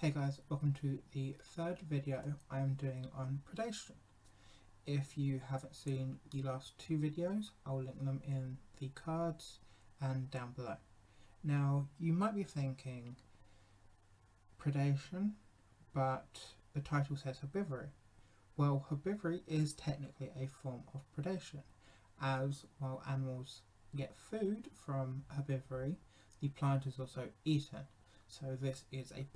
Hey guys, welcome to the third video I am doing on predation. If you haven't seen the last two videos, I'll link them in the cards and down below. Now, you might be thinking predation, but the title says herbivory. Well, herbivory is technically a form of predation, as while animals get food from herbivory, the plant is also eaten. So this is a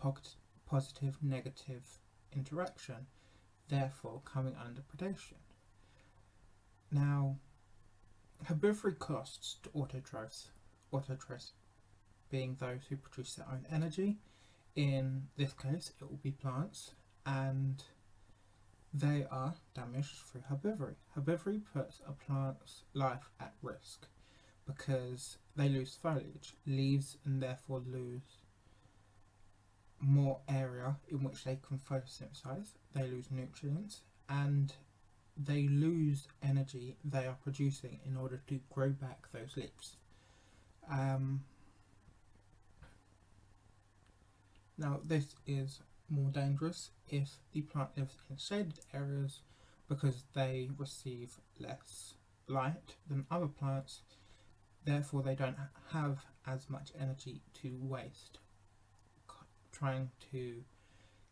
positive negative interaction, therefore coming under predation. Now, herbivory costs to autotrophs being those who produce their own energy. In this case, it will be plants, and they are damaged through herbivory. Herbivory puts a plant's life at risk because they lose foliage, leaves, and therefore lose more area in which they can photosynthesize, they lose nutrients, and they lose energy they are producing in order to grow back those leaves. Now this is more dangerous if the plant lives in shaded areas because they receive less light than other plants, therefore they don't have as much energy to waste trying to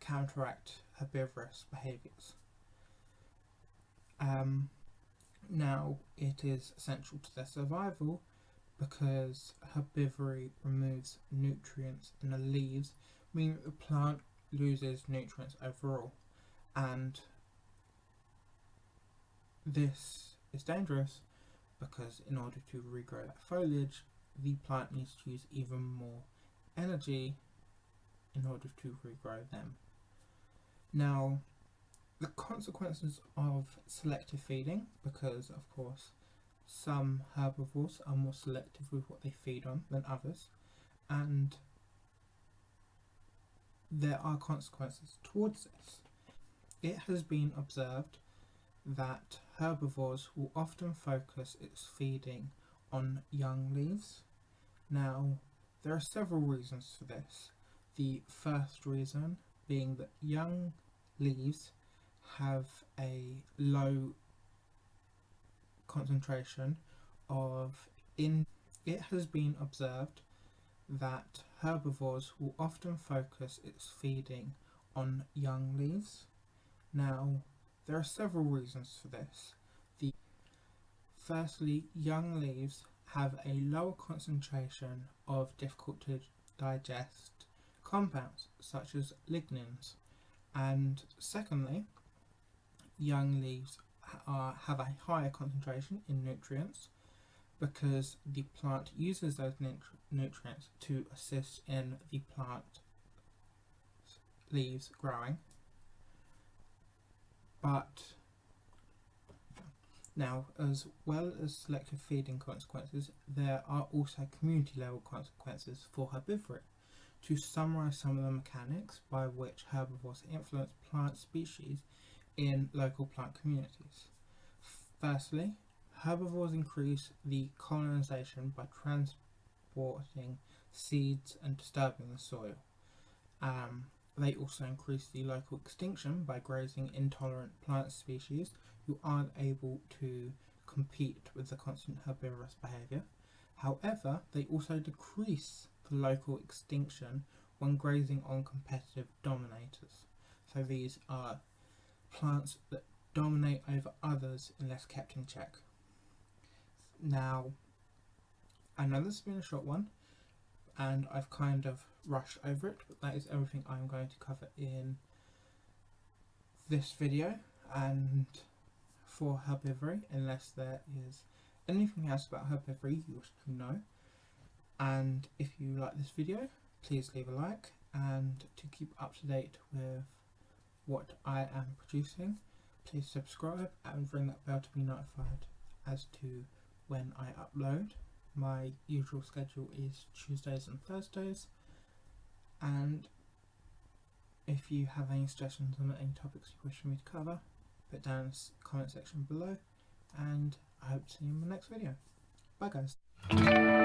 counteract herbivorous behaviours. Now it is essential to their survival because herbivory removes nutrients in the leaves, meaning that the plant loses nutrients overall, and this is dangerous because in order to regrow that foliage, the plant needs to use even more energy in order to regrow them. Now, the consequences of selective feeding, because of course some herbivores are more selective with what they feed on than others, and there are consequences towards this. It has been observed that herbivores will often focus its feeding on young leaves. Now, there are several reasons for this. The first reason being that young leaves have a low concentration of It has been observed that herbivores will often focus its feeding on young leaves. Now, there are several reasons for this. Firstly, young leaves have a lower concentration of difficult to digest compounds such as lignins, and secondly, young leaves have a higher concentration in nutrients because the plant uses those nutrients to assist in the plant leaves growing. But now, as well as selective feeding consequences, there are also community level consequences for herbivory. To summarise some of the mechanics by which herbivores influence plant species in local plant communities. Firstly, herbivores increase the colonisation by transporting seeds and disturbing the soil. They also increase the local extinction by grazing intolerant plant species who aren't able to compete with the constant herbivorous behaviour. However, they also decrease the local extinction when grazing on competitive dominators. So these are plants that dominate over others unless kept in check. Now, I know this has been a short one and I've kind of rushed over it, but that is everything I'm going to cover in this video and for herbivory, unless there is anything else about herbivory you wish to know. And if you like this video, please leave a like, and to keep up to date with what I am producing, please subscribe and ring that bell to be notified as to when I upload. My usual schedule is Tuesdays and Thursdays, and if you have any suggestions on any topics you wish me to cover, put down in the comment section below, and I hope to see you in the next video. Bye guys.